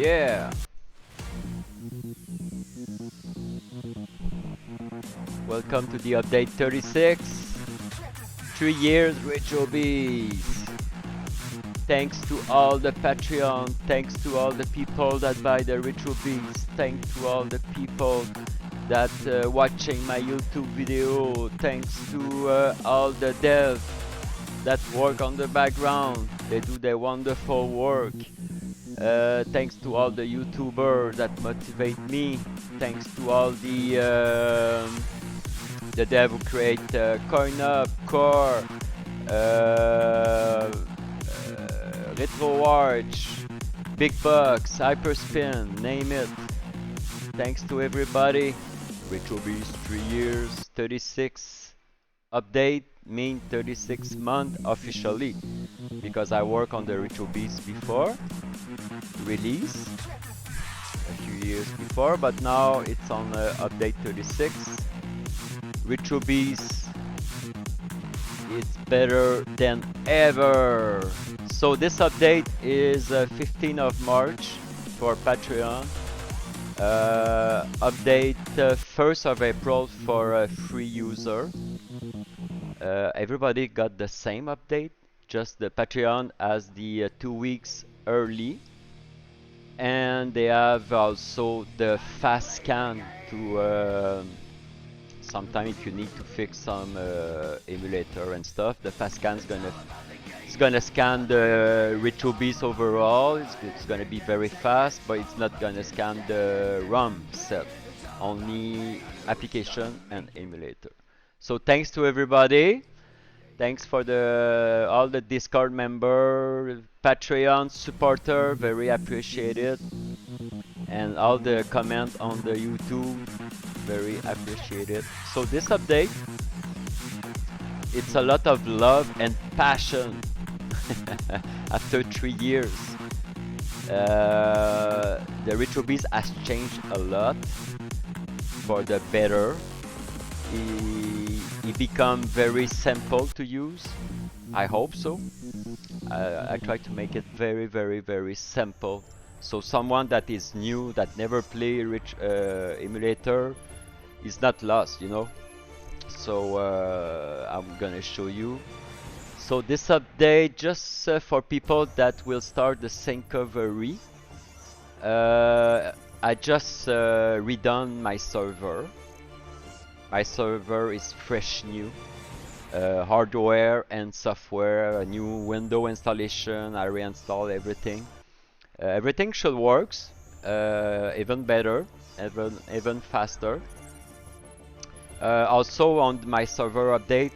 Yeah. Welcome to the update 36. 3 years RetroBeast. Thanks to all the Patreon, thanks to all the people that buy the RetroBeast, thanks to all the people that watching my YouTube video, thanks to all the devs that work on the background. They do their wonderful work. Thanks to all the YouTubers that motivate me. Thanks to all the dev who create CoinUp, Core, RetroWatch, bigbox, Hyperspin, name it. Thanks to everybody. RetroBeast 3 years, 36 update, mean 36 month officially, because I work on the RetroBeast before release a few years before, but now it's on update 36. RetroBeast, it's better than ever. So this update is 15th of March for Patreon. Update 1st of April for a free user. Everybody got the same update, just the Patreon has the 2 weeks early, and they have also the fast scan to sometime if you need to fix some emulator and stuff, the fast scan is gonna scan the RetroBeast overall. It's gonna be very fast, but it's not gonna scan the ROM set, only application and emulator. So thanks to everybody. Thanks for all the Discord member, Patreon supporter, very appreciated, and all the comments on the YouTube, very appreciated. So this update, it's a lot of love and passion after 3 years. The RetroBeast has changed a lot for the better. It become very simple to use. I hope so. I try to make it very, very, very simple. So someone that is new, that never play emulator, is not lost, you know. So I'm gonna show you. So this update just for people that will start the Syncovery. I just redone my server. My server is fresh new. Hardware and software, a new window installation, I reinstalled everything. Everything should work, even better, even faster. Also on my server update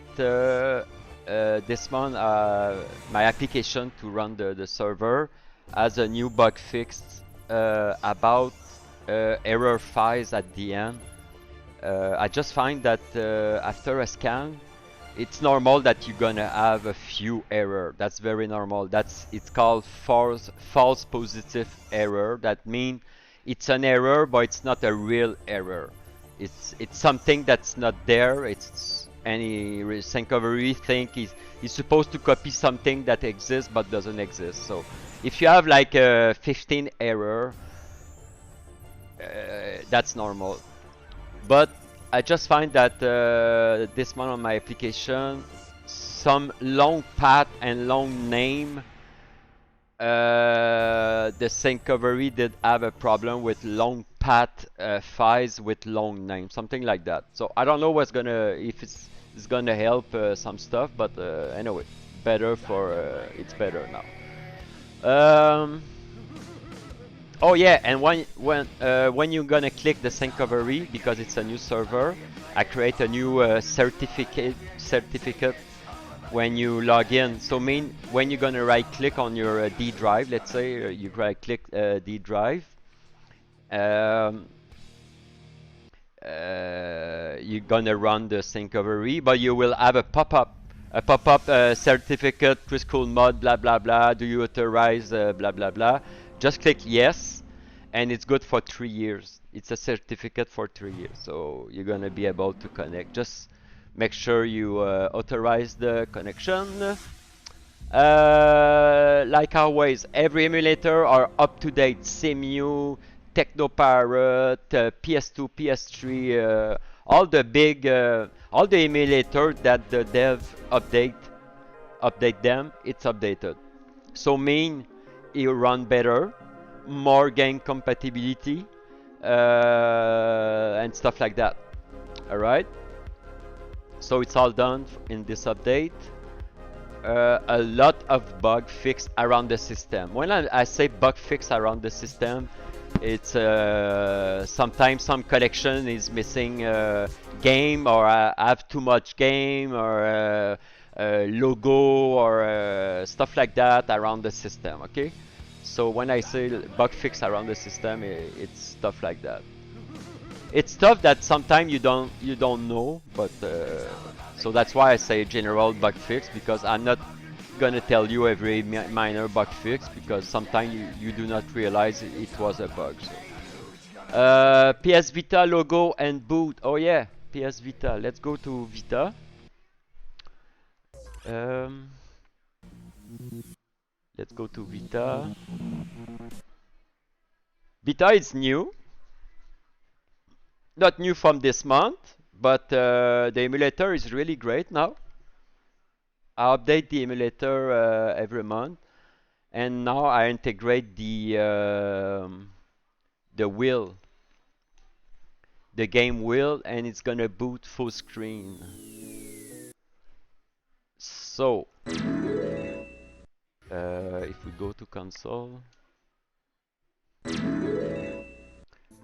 this month, my application to run the server has a new bug fixed about error files at the end. I just find that after a scan, it's normal that you're gonna have a few error. That's very normal. It's called false positive error. That means it's an error, but it's not a real error. It's something that's not there. It's any Syncovery think is supposed to copy something that exists but doesn't exist. So if you have like a 15 error, that's normal. But I just find that this month on my application, some long path and long name, the Syncovery did have a problem with long path files with long name, something like that. So I don't know if it's gonna help some stuff, but anyway, better for it's better now. Oh yeah, and when you're gonna click the Syncovery, because it's a new server, I create a new certificate when you log in. So when you're gonna right click on your D drive, let's say you right click D drive, you're gonna run the Syncovery, but you will have a pop-up certificate, Kriscoolmod, blah blah blah, do you authorize blah blah blah. Just click yes, and it's good for 3 years. It's a certificate for 3 years, so you're gonna be able to connect. Just make sure you authorize the connection. like always, every emulator are up to date. Simu, Technoparrot, PS2, PS3, all the big, all the emulator that the dev update them. It's updated. So mean it run better, more game compatibility, and stuff like that. All right. So it's all done in this update. A lot of bug fix around the system. When I say bug fix around the system, it's sometimes some collection is missing game, or I have too much game, or logo, or stuff like that around the system. Okay, so when I say bug fix around the system, it's stuff like that. It's stuff that sometimes you don't know, but so that's why I say general bug fix, because I'm not gonna tell you every minor bug fix, because sometimes you do not realize it was a bug. So. PS Vita logo and boot. Oh yeah, PS Vita. Let's go to Vita. Let's go to Vita. Vita is new. Not new from this month, but the emulator is really great now. I update the emulator every month, and now I integrate the wheel, the game wheel, and it's gonna boot full screen. So if we go to console,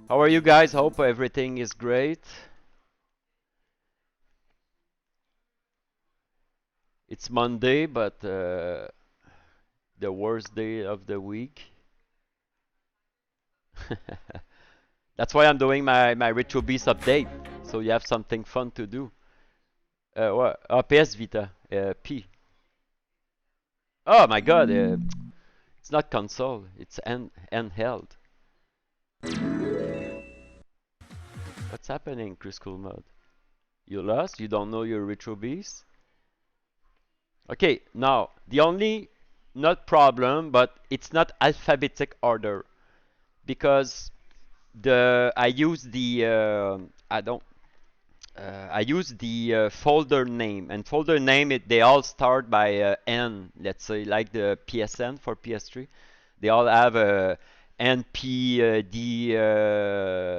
how are you guys? Hope everything is great. It's Monday, but the worst day of the week. That's why I'm doing my RetroBeast update, so you have something fun to do. What? Oh, PS Vita. P. Oh my God! It's not console. It's handheld. What's happening, Kriscoolmod? You lost? You don't know your RetroBeast? Okay, now the only not problem, but it's not alphabetic order, because I use the I use the folder name, and folder name they all start by N. Let's say like the PSN for PS3, they all have a NPD.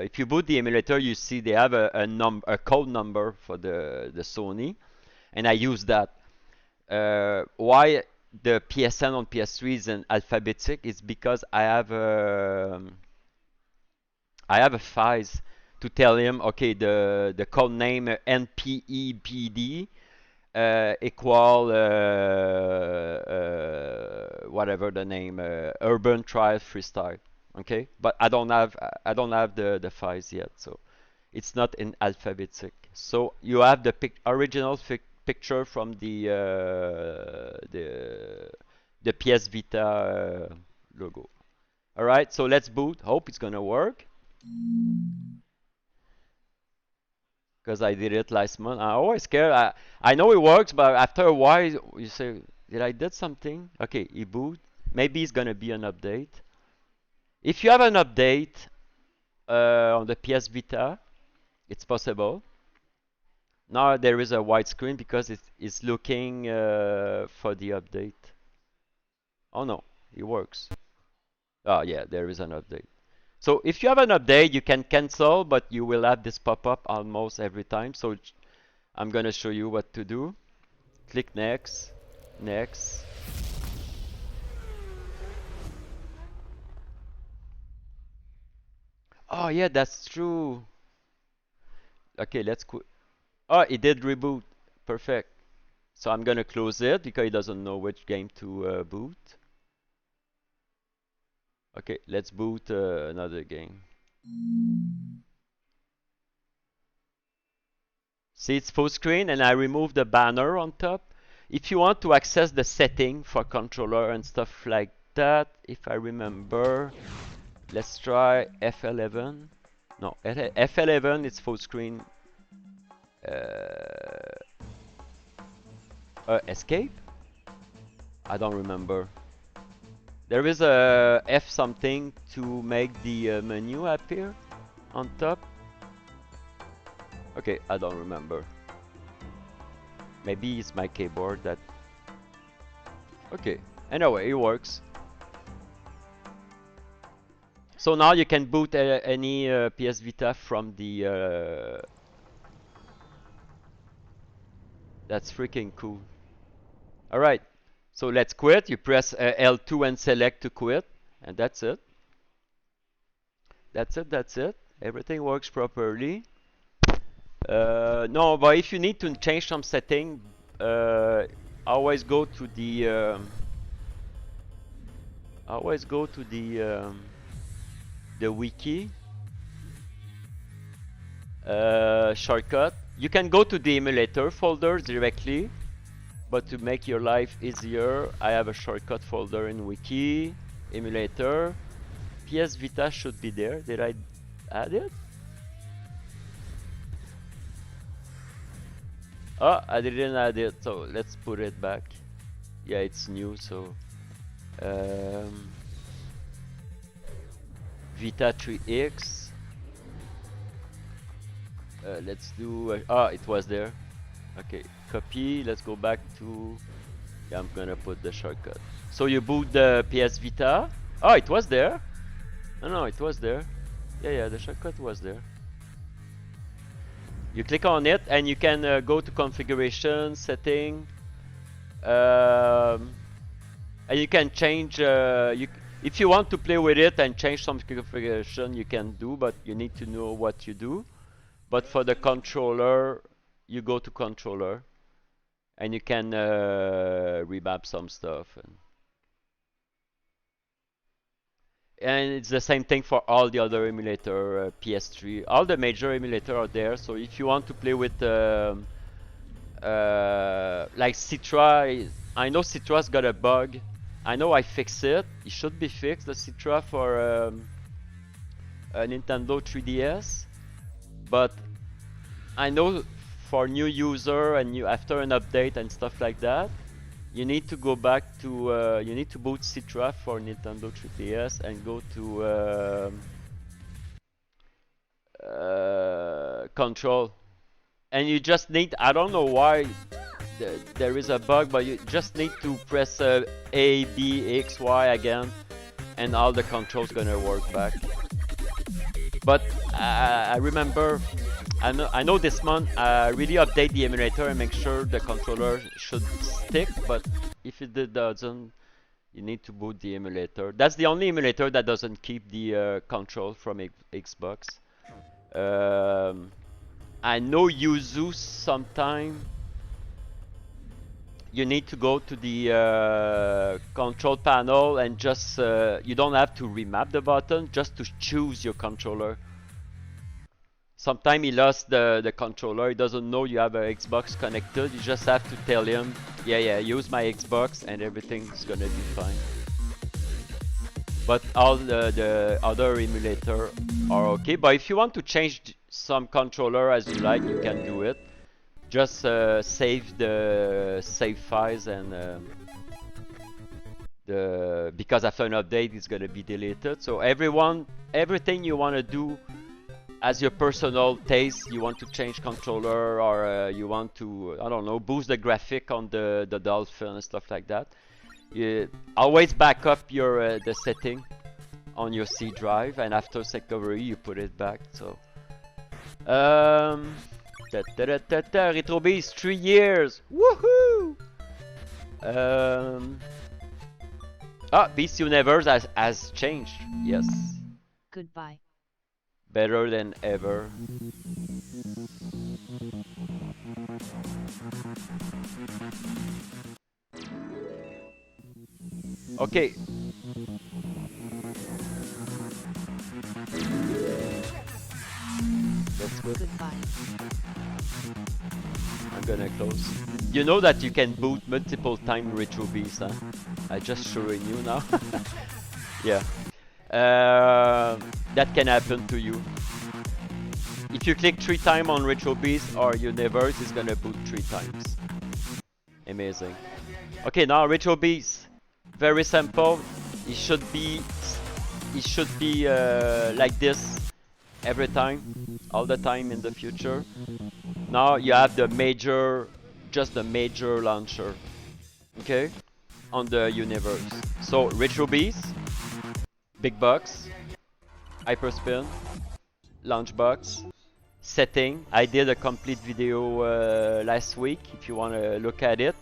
If you boot the emulator, you see they have a code number for the Sony, and I use that. Why the PSN on PS3 is an alphabetic is because I have a files to tell him, okay, the code name NPEPD equal whatever the name, Urban Trial Freestyle. Okay, but I don't have the files yet, so it's not in alphabetic. So you have the original picture from the PS Vita logo. All right, so let's boot. Hope it's gonna work, because I did it last month. I'm always scared. I know it works, but after a while you say, did I did something? Okay, it boot. Maybe it's gonna be an update. If you have an update on the PS Vita, it's possible. Now there is a white screen because it's looking for the update. Oh no, it works. Oh yeah, there is an update. So if you have an update, you can cancel, but you will have this pop-up almost every time. So I'm gonna show you what to do. Click next, next. Oh yeah, that's true. Okay, let's quit. Oh, it did reboot. Perfect. So I'm gonna close it because it doesn't know which game to boot. Okay, let's boot another game. See, it's full screen, and I remove the banner on top. If you want to access the setting for controller and stuff like that, if I remember, let's try F11. No, F11 is full screen. Escape? I don't remember. There is a F something to make the menu appear on top. Okay, I don't remember. Maybe it's my keyboard that... Okay, anyway, it works. So now you can boot any PS Vita from the... That's freaking cool. Alright, so let's quit. You press L2 and select to quit, and that's it. That's it. Everything works properly. No, but if you need to change some setting, always go to the wiki shortcut. You can go to the emulator folder directly, but to make your life easier, I have a shortcut folder in wiki emulator. PS Vita should be there. Did I add it? Oh, I didn't add it, so let's put it back. Yeah, it's new, so Vita 3X. Let's do it was there. Okay, copy. Let's go back to... Yeah, I'm gonna put the shortcut. So you boot the PS Vita. Oh, it was there. No, it was there. Yeah, the shortcut was there. You click on it and you can go to configuration, setting, and you can change, if you want to play with it and change some configuration, you can do, but you need to know what you do. But for the controller, you go to controller and you can remap some stuff. And it's the same thing for all the other emulator, PS3. All the major emulators are there. So if you want to play with like Citra, I know Citra's got a bug. I know I fixed it. It should be fixed, the Citra for a Nintendo 3DS. But I know for new user and after an update and stuff like that, you need to go back to, you need to boot Citra for Nintendo 3DS and go to control. And you just need, I don't know why there is a bug, but you just need to press A, B, X, Y again, and all the controls gonna work back. But I remember, I know this month really update the emulator and make sure the controller should stick, but if it doesn't, you need to boot the emulator. That's the only emulator that doesn't keep the control from Xbox. I know Yuzu sometime you need to go to the control panel and just you don't have to remap the button, just to choose your controller. Sometimes he lost the controller, he doesn't know you have an Xbox connected, you just have to tell him, yeah, use my Xbox and everything's gonna be fine. But all the other emulator are okay, but if you want to change some controller as you like, you can do it. Just save the save files and because after an update it's gonna be deleted. So everything you want to do as your personal taste, you want to change controller or you want to, I don't know, boost the graphic on the Dolphin and stuff like that. You always back up your the setting on your C drive, and after recovery you put it back. So RetroBeast 3 years, woohoo! Beast Universe has changed, yes. Goodbye. Better than ever. Okay. That's good. Goodbye. I'm gonna close. You know that you can boot multiple times RetroBeast, huh? I just showing you now. Yeah. That can happen to you. If you click 3 times on RetroBeast or Universe, it's gonna boot 3 times. Amazing. Okay, now RetroBeast. Very simple. it should be like this every time, all the time in the future. Now you have the major, just the major launcher, okay, on the universe. So RetroBeast, bigbox, Hyperspin, launchbox, setting. I did a complete video last week if you want to look at it,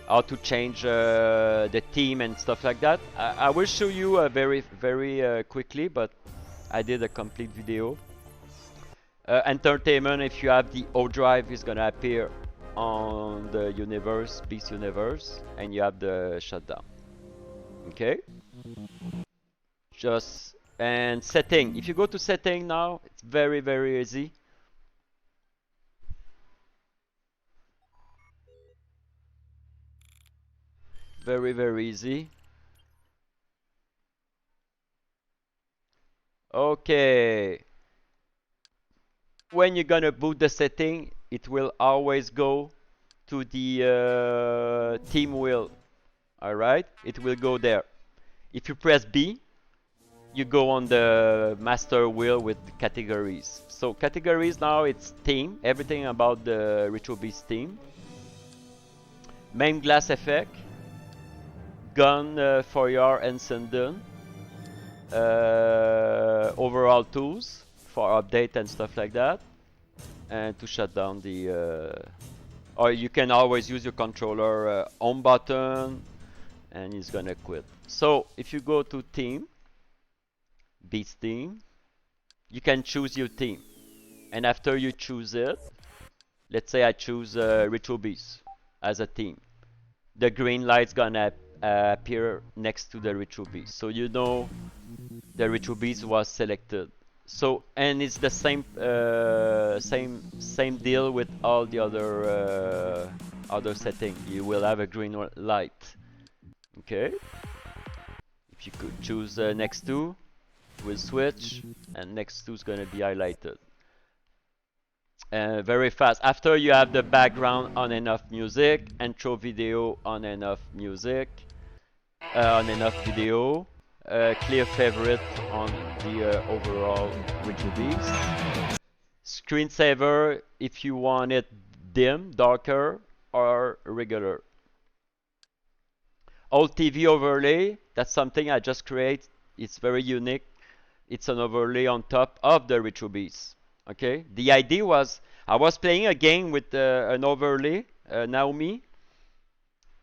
how to change the theme and stuff like that. I will show you very quickly, but I did a complete video. Entertainment, if you have the O drive, is gonna appear on the universe, Beast universe, and you have the shutdown. Okay? Just, and setting. If you go to setting now, it's very easy. Very easy. Okay. When you're gonna boot the setting, it will always go to the theme wheel. Alright? It will go there. If you press B, you go on the master wheel with the categories. So categories now, it's theme, everything about the RetroBeast theme. MAME glass effect, gun for your and Senden, overall tools for update and stuff like that, and to shut down the or you can always use your controller home button and it's gonna quit. So if you go to theme, Beast theme, you can choose your theme, and after you choose it, let's say I choose RetroBeast as a theme, the green light's gonna appear next to the RetroBeast, so you know the RetroBeast was selected. So, and it's the same same deal with all the other setting. You will have a green light. Okay. If you could choose next to, will switch, and next to is gonna be highlighted. Very fast. After you have the background on enough music, intro video on enough music, on enough video. Clear favorite on the overall RetroBeast. Screensaver if you want it dim, darker, or regular. Old TV overlay, that's something I just create. It's very unique. It's an overlay on top of the RetroBeast. Okay. The idea was I was playing a game with an overlay, Naomi.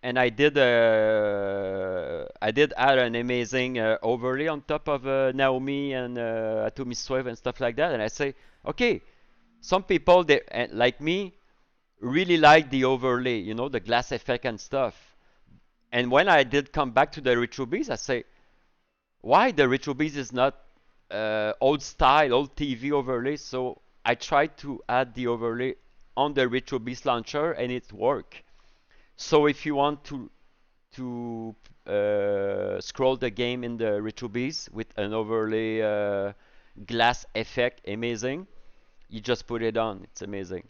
And I did add an amazing overlay on top of Naomi and Atomi Swift and stuff like that. And I say, okay, some people they like me really like the overlay, you know, the glass effect and stuff. And when I did come back to the RetroBeast, I say, why the RetroBeast is not old style, old TV overlay? So I tried to add the overlay on the RetroBeast launcher, and it worked. So if you want to scroll the game in the RetroBeast with an overlay glass effect, amazing, you just put it on. It's amazing.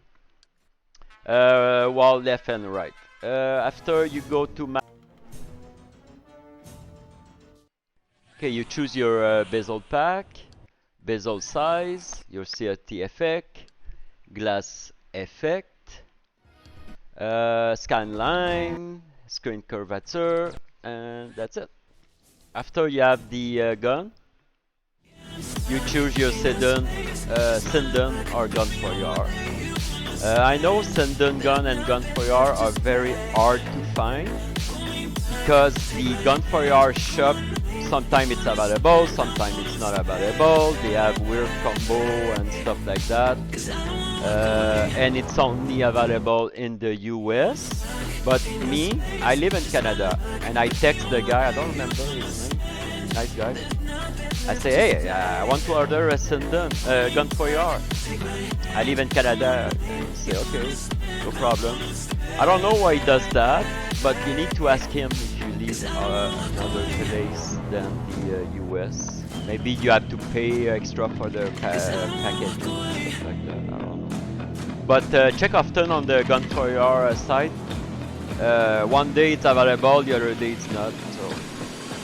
Well, left and right. After you go to okay, you choose your bezel pack, bezel size, your CRT effect, glass effect. Scan line, screen curvature, and that's it. After you have the gun, you choose your Senden or gun for your. I know Senden gun and gun for your are very hard to find because the gun for your shop, sometimes it's available, sometimes it's not available. They have weird combo and stuff like that. And it's only available in the US. But me, I live in Canada, and I text the guy, I don't remember his name, nice guy. I say, hey, I want to order a Senden gun for your. I live in Canada. And he say, okay, no problem. I don't know why he does that, but you need to ask him if you live another place than the US. Maybe you have to pay extra for the package, stuff like that. I don't know. But check often on the gun for your site. One day it's available, the other day it's not. So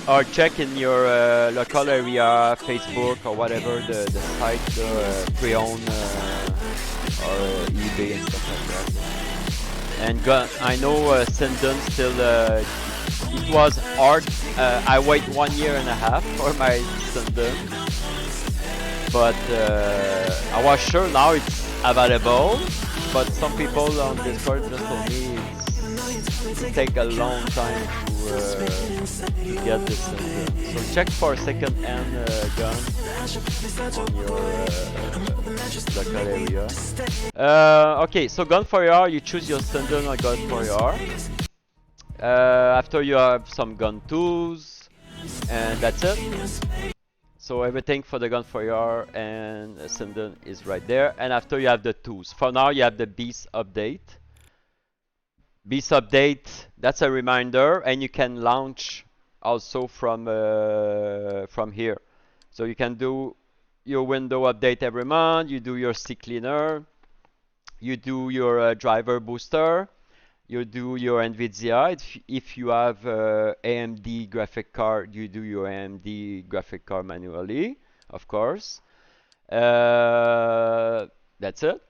or check in your local area, Facebook or whatever the site, pre-owned or eBay and stuff like that. And I know Sindon still. It was hard. I wait 1 year and a half for my Sindon, but I was sure now it's available. But some people on Discord just told me it take a long time to get this Sindon. So check for second-hand gun on your local area. Okay, so gun for your, you choose your Sindon or gun for your. After you have some gun tools, and that's it. So everything for the gun for your and Sindon is right there. And after you have the tools. For now you have the Beast update. Beast update, that's a reminder, and you can launch also from here. So you can do your window update every month, you do your CCleaner, you do your driver booster, you do your NVIDIA. If you have AMD graphic card, you do your AMD graphic card manually, of course. That's it.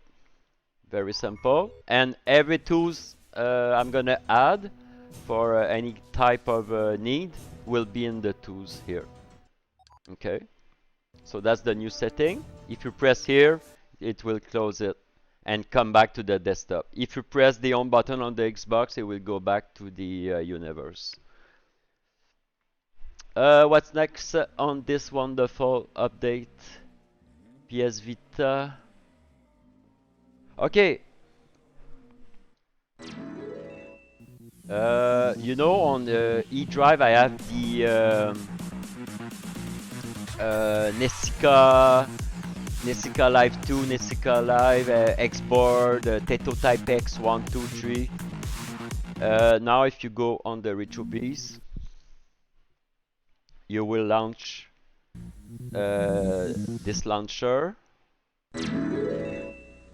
Very simple. And every tools I'm gonna add for any type of need will be in the tools here. Okay. So that's the new setting. If you press here, it will close it and come back to the desktop. If you press the home button on the Xbox, it will go back to the universe. What's next on this wonderful update? PS Vita. Okay. You know, on the eDrive I have the Nessica Live 2, Nessica Live, Xboard, Teto Type X 1, 2, 3. Now if you go on the RetroBeast, you will launch this launcher.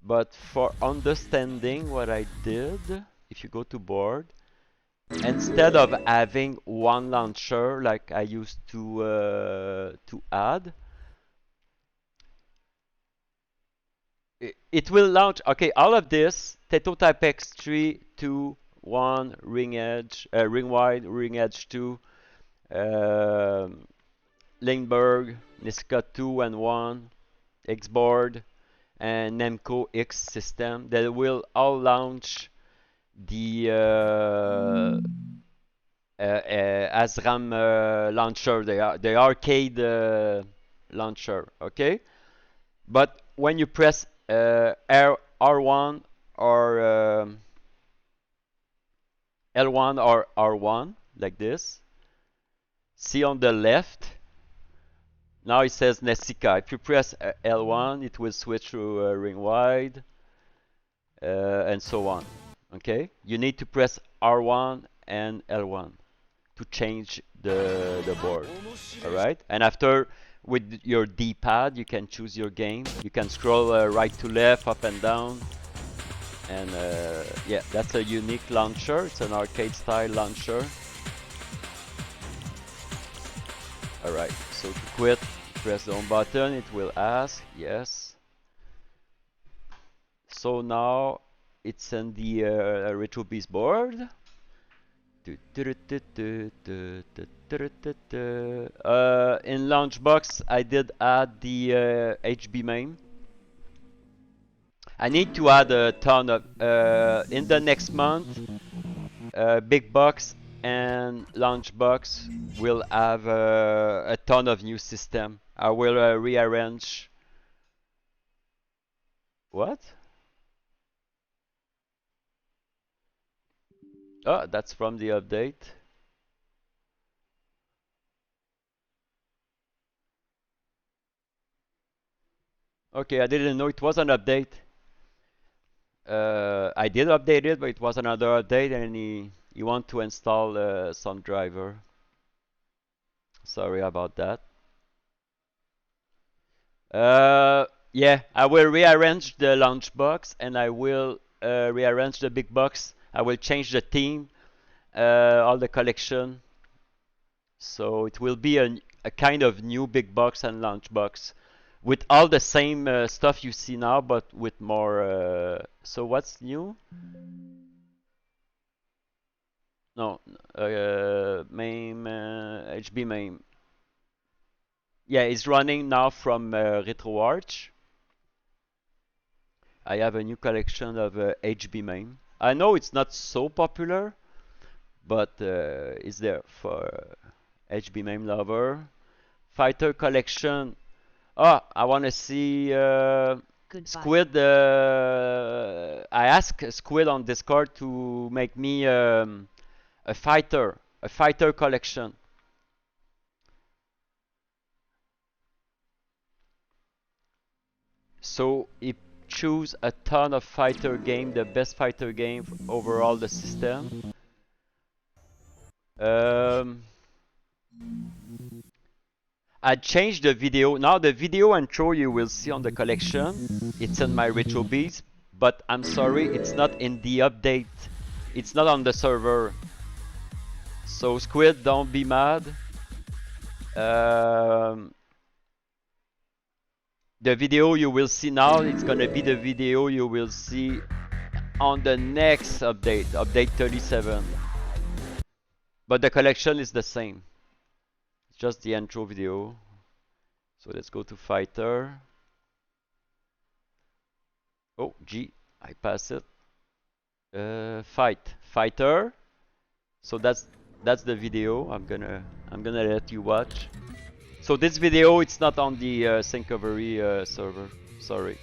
But for understanding what I did, if you go to board, instead of having one launcher like I used to add, it will launch. Okay, all of this: Teto Type X 3, 2, 1, ring edge, ring wide, ring edge 2, Lindbergh, Niska 2 and 1, Xboard, and Nemco X system. That will all launch the ASRAM launcher, the arcade launcher. Okay, but when you press R1 or L1 or R1 like this, see on the left, now it says Nessica. If you press L1, it will switch to ring wide and so on. Okay, you need to press R1 and L1 to change the board. All right, and after, with your D-pad, you can choose your game. You can scroll right to left, up and down, and yeah, that's a unique launcher. It's an arcade style launcher. All right, so to quit, press the home button. It will ask yes. So now it's in the RetroBeast board. In launchbox, I did add the HB MAME. I need to add a ton of in the next month. Bigbox and launchbox will have a ton of new system. I will rearrange. What? Oh, that's from the update. Okay, I didn't know it was an update. I did update it, but it was another update, and he want to install some driver. Sorry about that. Yeah, I will rearrange the launch box, and I will rearrange the big box. I will change the theme, all the collection, So it will be a kind of new big box and launch box with all the same stuff you see now, but with more. So what's new? No, MAME, HB MAME. Yeah, it's running now from RetroArch. I have a new collection of HB MAME. I know it's not so popular, but it's there for HB MAME lover. Fighter collection. Oh, I want to see Squid. I asked Squid on Discord to make me a fighter collection. So he choose a ton of fighter game, the best fighter game overall the system. I changed the video. Now the video intro you will see on the collection, it's in my RetroBeast, but I'm sorry, it's not in the update. It's not on the server. So Squid, don't be mad. The video you will see now, it's gonna be the video you will see on the next update, update 37. But the collection is the same. It's just the intro video. So let's go to fighter. Oh, G, I pass it. Fighter. So that's the video. I'm gonna let you watch. So this video, it's not on the Syncovery server. Sorry.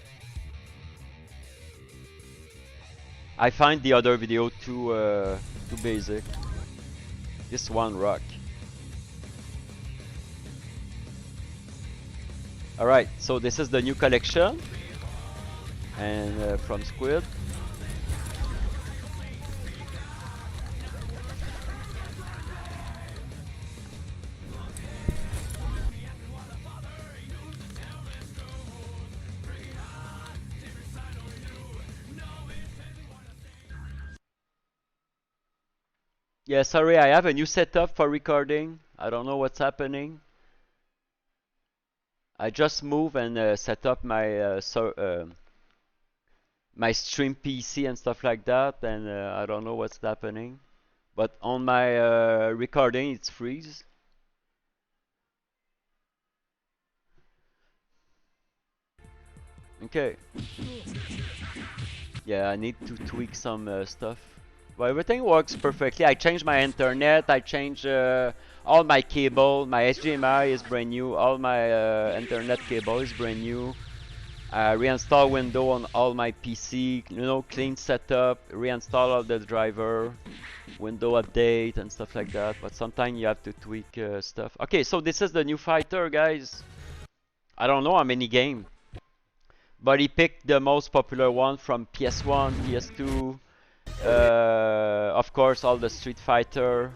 I find the other video too basic. This one rock. Alright, so this is the new collection. And from Squid. Yeah, sorry, I have a new setup for recording. I don't know what's happening. I just moved and set up my my stream PC and stuff like that, and I don't know what's happening. But on my recording, it's freeze. Okay. Yeah, I need to tweak some stuff. Well, everything works perfectly. I changed my internet. I changed all my cable. My HDMI is brand new. All my internet cable is brand new. Reinstall Windows on all my PC. You know, clean setup. Reinstall all the driver. Window update and stuff like that. But sometimes you have to tweak stuff. Okay, so this is the new fighter, guys. I don't know how many games, but he picked the most popular one from PS1, PS2. Of course, all the Street Fighter.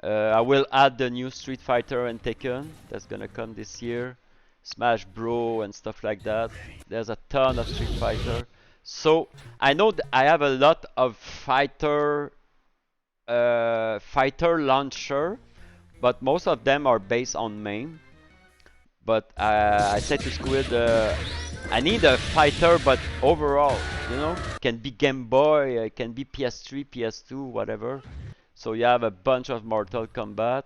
I will add the new Street Fighter and Tekken that's gonna come this year. Smash Bros and stuff like that. There's a ton of Street Fighter. So I know I have a lot of fighter launcher, but most of them are based on MAME. But I said to Squid, I need a fighter, but overall, you know, it can be Game Boy, it can be PS3, PS2, whatever. So you have a bunch of Mortal Kombat.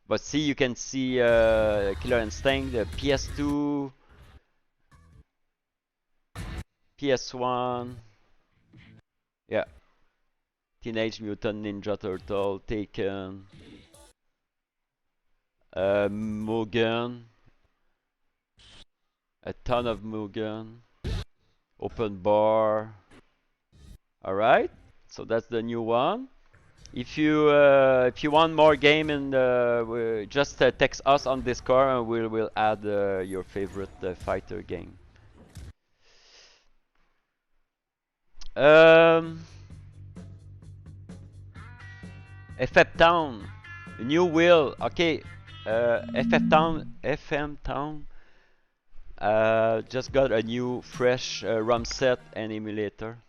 But see, you can see Killer Instinct, the PS2, PS1, yeah, Teenage Mutant Ninja Turtle, Taken, Mugen, a ton of Mugen, Open Bar. Alright, so that's the new one. If you want more game, and just text us on Discord, and we'll add your favorite fighter game. FF Town, new wheel. Okay, FF Town, FM Town. Just got a new fresh ROM set and emulator.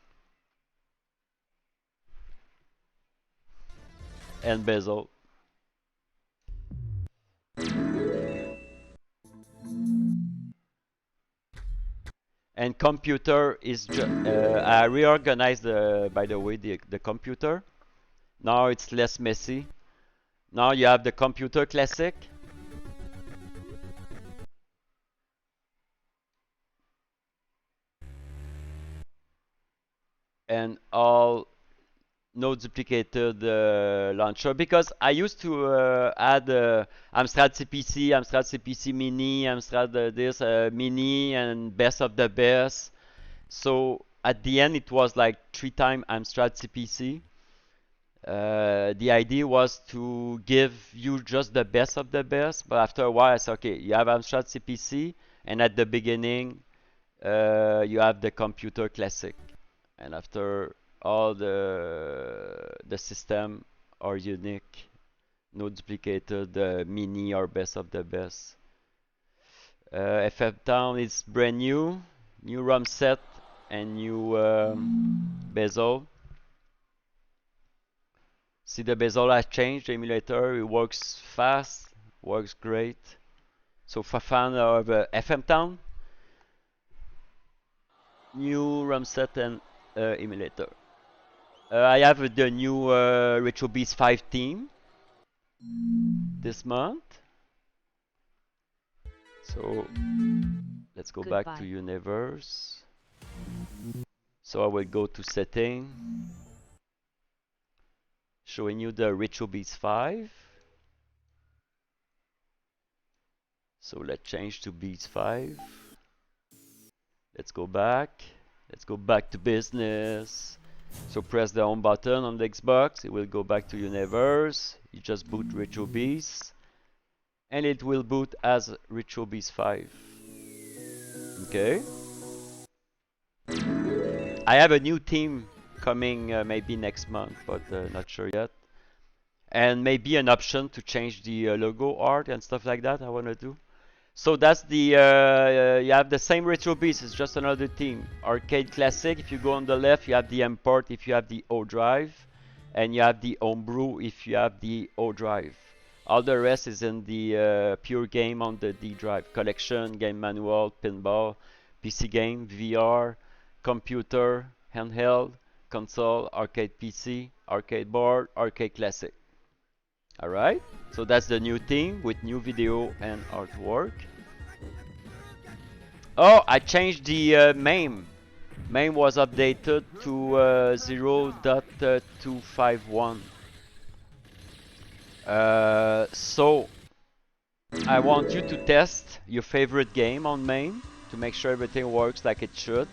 and bezel. And computer is I reorganized by the way the computer. Now it's less messy. Now you have the computer classic. And all no duplicated launcher, because I used to add Amstrad CPC, Amstrad CPC Mini, Amstrad this Mini, and best of the best. So at the end it was like 3 times Amstrad CPC. The idea was to give you just the best of the best, but after a while I said, okay, you have Amstrad CPC, and at the beginning you have the computer classic, and after all the system are unique, no duplicated mini or best of the best. FF Town is brand new ROM set and new bezel. See, the bezel has changed. The emulator, it works fast, works great. So for fan of FM Town, new ROM set and emulator. I have the new RetroBeast 5 theme this month. So let's go back to universe. So I will go to setting, showing you the RetroBeast 5. So let's change to Beast 5. Let's go back. Let's go back to business. So press the home button on the Xbox. It will go back to universe. You just boot RetroBeast, and it will boot as RetroBeast 5. Okay. I have a new theme coming maybe next month, but not sure yet. And maybe an option to change the logo art and stuff like that I want to do. So that's the, you have the same RetroBeast, it's just another theme. Arcade Classic, if you go on the left, you have the import if you have the O drive, and you have the homebrew if you have the O drive. All the rest is in the pure game on the D drive. Collection, game manual, pinball, PC game, VR, computer, handheld, console, arcade PC, arcade board, arcade classic. Alright, so that's the new theme with new video and artwork. Oh, I changed the MAME. MAME was updated to 0.251. So I want you to test your favorite game on MAME to make sure everything works like it should.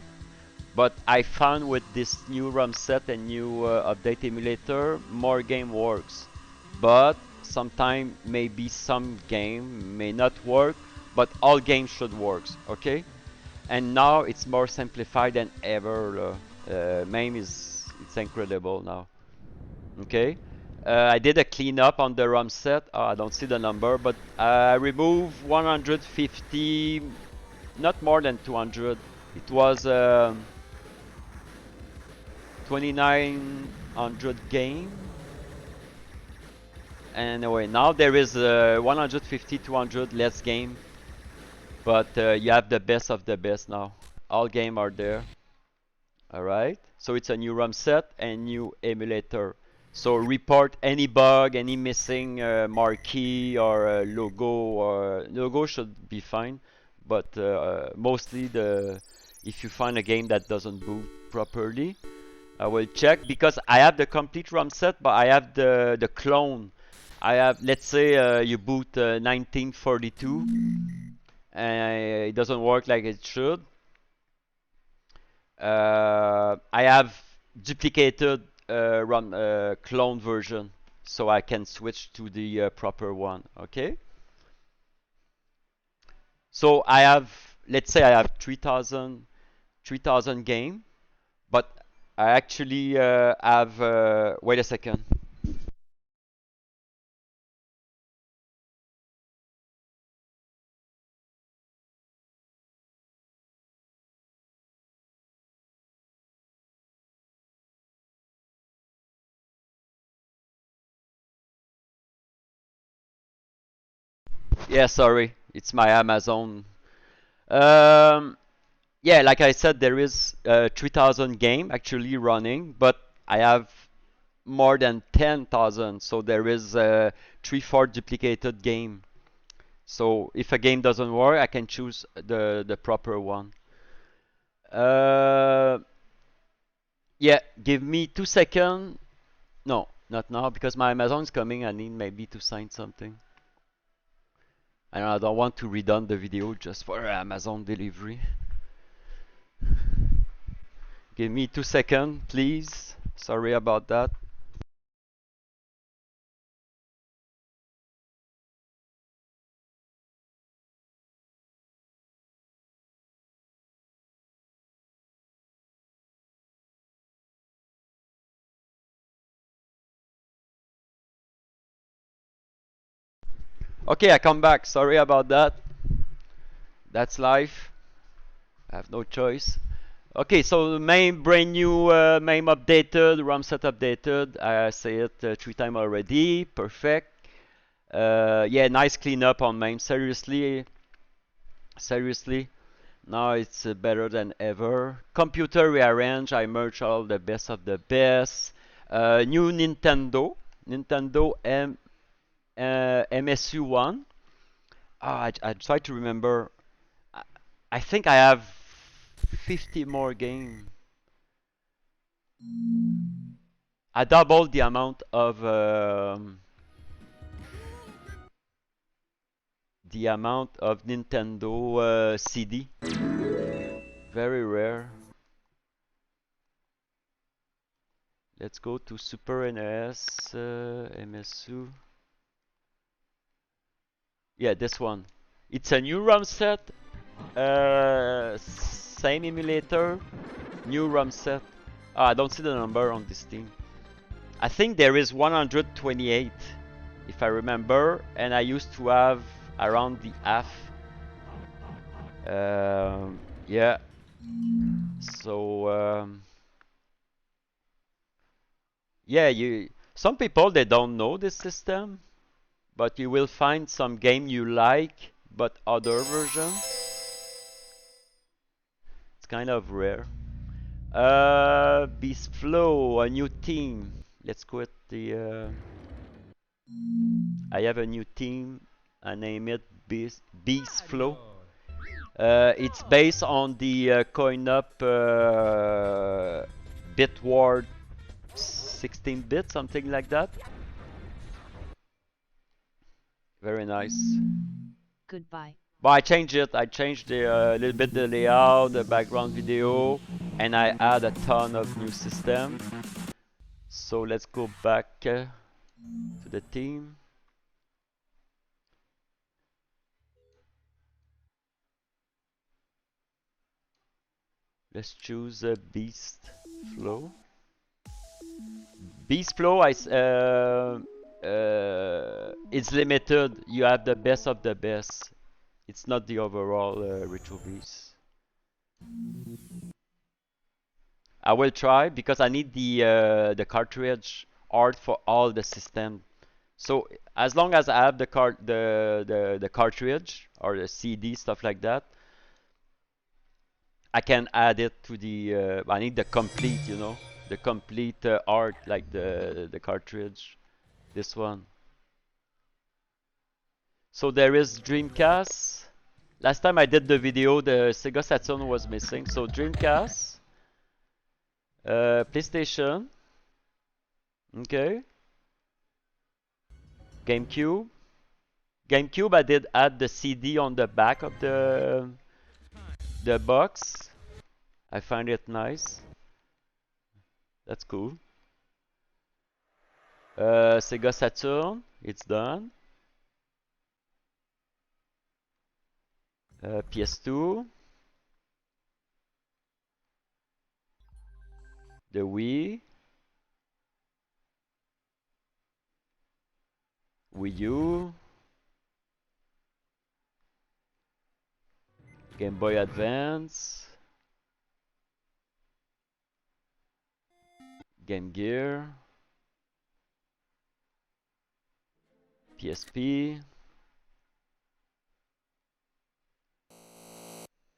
But I found with this new ROM set and new update emulator, more game works. But sometimes maybe some game may not work, but all games should work, okay? And now it's more simplified than ever. MAME it's incredible now. Okay, I did a cleanup on the ROM set. I don't see the number, but I removed 150, not more than 200. It was 2900 game. Anyway, now there is 150, 200 less game, but you have the best of the best now. All game are there. Alright, so it's a new ROM set and new emulator. So report any bug, any missing marquee or logo. Or logo should be fine, but mostly if you find a game that doesn't boot properly, I will check, because I have the complete ROM set, but I have the clone. I have, let's say you boot 1942 and it doesn't work like it should. I have duplicated ROM clone version, so I can switch to the proper one. Okay. So I have, let's say I have 3,000 game, but I actually have. Wait a second. Yeah, sorry, it's my Amazon. Um, yeah, like I said, there is 3,000 game actually running, but I have more than 10,000, so there is 3-4 duplicated game. So if a game doesn't work, I can choose the proper one. Uh, yeah, give me 2 seconds. No, not now because my Amazon is coming. I need maybe to sign something. I don't want to redone the video just for Amazon delivery. Give me 2 seconds, please. Sorry about that. Okay, I come back. Sorry about that. That's life. I have no choice. Okay, so the main brand new MAME updated, ROM set updated. I say it 3 times already. Perfect. Yeah, nice cleanup on MAME. Seriously, seriously. Now it's better than ever. Computer rearrange. I merge all the best of the best. New Nintendo MSU1. I try to remember. I, I think I have 50 more games. I doubled the amount of Nintendo CD. Very rare. Let's go to Super NES MSU. Yeah, this one. It's a new ROM set. Same emulator. New ROM set. I don't see the number on this thing. I think there is 128, if I remember, and I used to have around the half. Yeah. So yeah, some people they don't know this system, but you will find some game you like, but other version. It's kind of rare. Beast Flow, a new team. Let's quit the. I have a new team. I name it Beast Flow. It's based on the coin-up Bitward 16-bit, something like that. Very nice. Goodbye. But I changed it. I changed a little bit the layout, the background video, and I add a ton of new system. So let's go back to the team. Let's choose Beast Flow. Beast Flow, it's limited. You have the best of the best. It's not the overall RetroBeast. I will try because I need the cartridge art for all the system. So as long as I have the cartridge or the CD stuff like that, I can add it to the. I need the complete, the complete art like the cartridge. This one. So there is Dreamcast. Last time I did the video, the Sega Saturn was missing. So Dreamcast, PlayStation, okay, GameCube. GameCube, I did add the CD on the back of the box. I find it nice. That's cool. Sega Saturn, it's done. PS2, the Wii, Wii U, Game Boy Advance, Game Gear, PSP,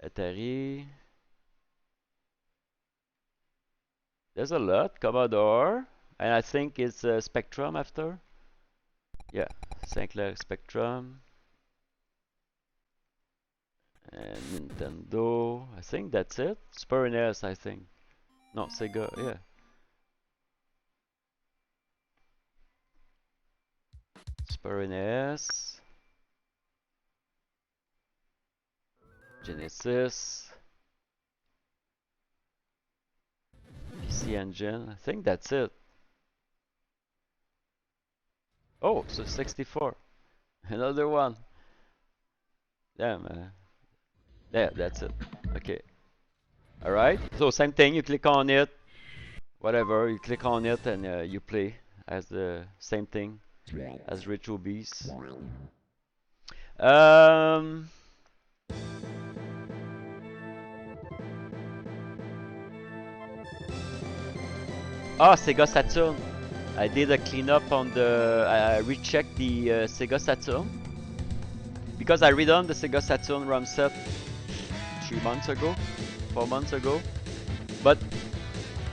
Atari. There's a lot. Commodore. And I think it's Spectrum after. Yeah, Sinclair Spectrum. And Nintendo. I think that's it. Super NES, I think. No, Sega, yeah. Super NES. Genesis. PC Engine. I think that's it. Oh, so 64. Another one. Damn. Yeah, that's it. Okay. Alright. So same thing. You click on it. Whatever. You click on it and you play as the same thing as RetroBeast. Oh, Sega Saturn. I did a cleanup on the. I rechecked the Sega Saturn because I redone the Sega Saturn ROM set 3 months ago, 4 months ago. But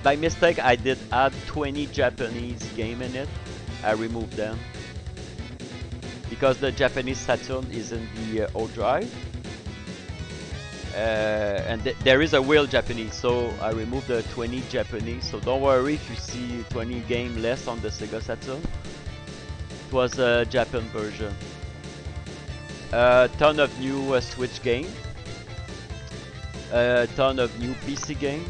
by mistake, I did add 20 Japanese game in it. I removed them because the Japanese Saturn is in the O drive. And there is a wheel Japanese, so I removed the 20 Japanese. So don't worry if you see 20 game less on the Sega Saturn. It was a Japan version. A ton of new Switch game. A ton of new PC game.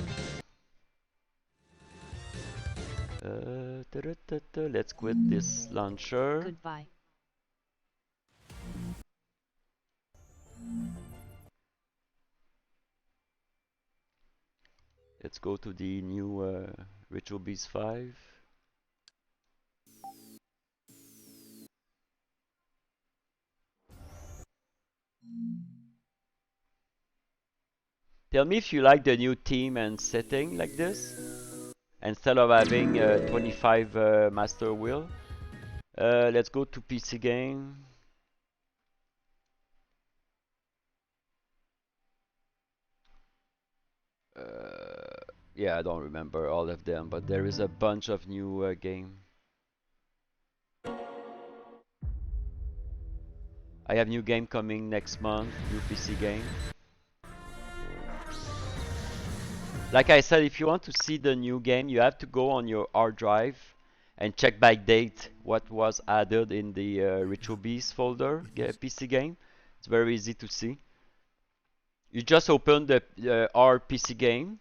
Let's quit this launcher. Goodbye. Let's go to the new RetroBeast 5. Tell me if you like the new theme and setting like this, instead of having 25 master wheel. Let's go to PC game. Yeah, I don't remember all of them, but there is a bunch of new game. I have new game coming next month, new PC game. Like I said, if you want to see the new game, you have to go on your hard drive and check by date what was added in the RetroBeast folder, PC game. It's very easy to see. You just open the our PC game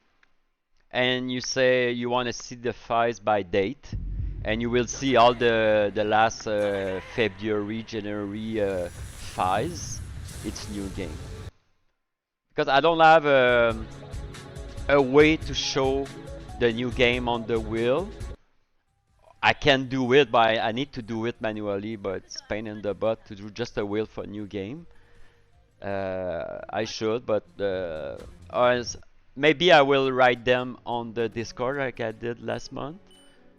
and you say you want to see the files by date, and you will see all the last February, January files. It's new game. Because I don't have a way to show the new game on the wheel. I can do it, but I need to do it manually, but it's pain in the butt to do just a wheel for a new game. I should, but maybe I will write them on the Discord like I did last month,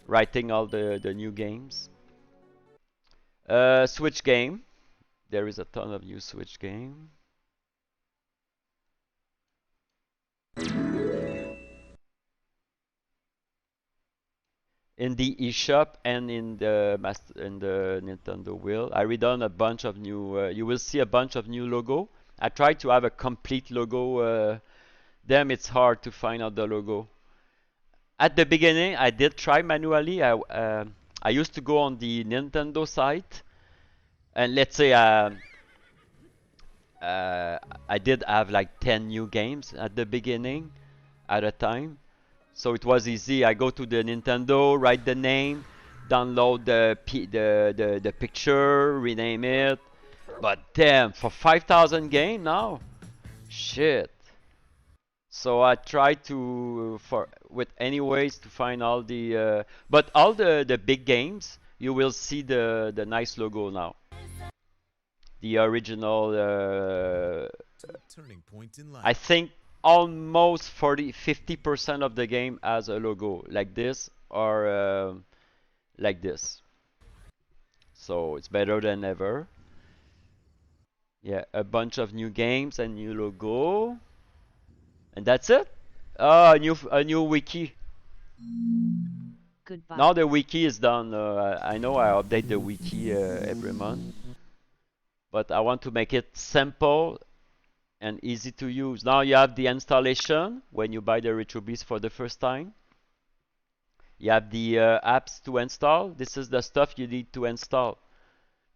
writing all the new games. Switch game. There is a ton of new Switch game. In the eShop and in the Nintendo Wheel, I redone a bunch of new. You will see a bunch of new logo. I tried to have a complete logo. Damn, it's hard to find out the logo. At the beginning, I did try manually. I used to go on the Nintendo site, and let's say I did have like 10 new games at the beginning at a time. So it was easy. I go to the Nintendo, write the name, download the picture, rename it. But damn, for 5,000 game now, shit. So I try to with any ways to find all the but all the big games, you will see the nice logo now. The original. Turning point in life. I think almost 50% of the game has a logo like this or like this. So it's better than ever. Yeah, a bunch of new games and new logo. And that's it. Oh, a new wiki. Goodbye. Now the wiki is done. I know I update the wiki every month, but I want to make it simple and easy to use. Now you have the installation when you buy the RetroBeast for the first time. You have the apps to install. This is the stuff you need to install.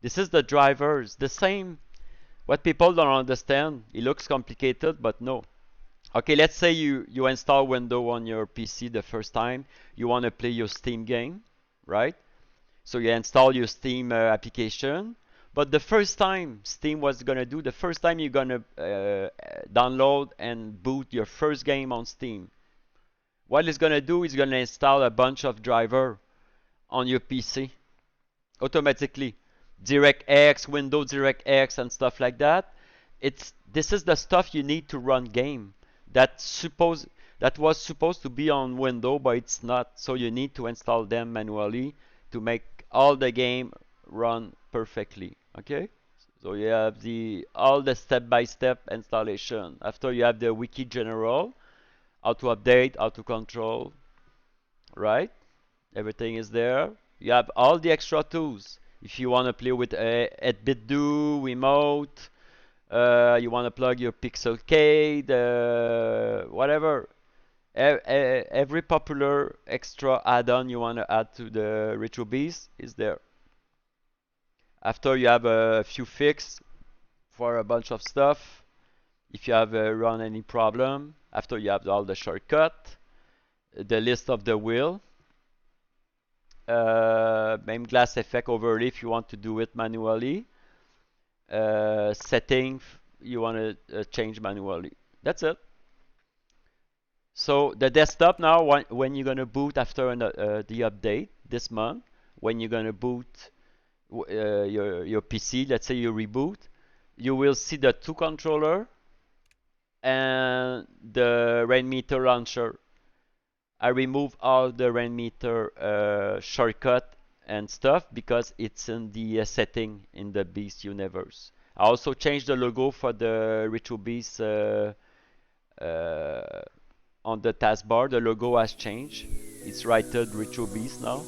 This is the drivers. The same. What people don't understand. It looks complicated, but no. Okay, let's say you install Windows on your PC the first time. You want to play your Steam game, right? So you install your Steam application. But the first time Steam was gonna do, the first time you're gonna download and boot your first game on Steam, what it's gonna do is gonna install a bunch of driver on your PC automatically. DirectX, Windows DirectX, and stuff like that. This is the stuff you need to run game. That was supposed to be on Windows, but it's not. So you need to install them manually to make all the game run perfectly. Okay. So you have all the step-by-step installation. After you have the wiki general, how to update, how to control, right? Everything is there. You have all the extra tools. If you want to play with 8-bit do, remote, you want to plug your Pixelcade, whatever. Every popular extra add-on you want to add to the RetroBeast is there. After you have a few fixes for a bunch of stuff. If you have run any problem, after you have all the shortcut, the list of the wheel, MAME glass effect overlay if you want to do it manually. Setting you want to change manually. That's it. So the desktop now, when you're gonna boot after the update this month, when you're gonna boot your PC, let's say you reboot, you will see the two controller and the Rainmeter launcher. I remove all the Rainmeter shortcut and stuff because it's in the setting in the Beast universe. I also changed the logo for the RetroBeast on the taskbar. The logo has changed. It's rated RetroBeast now.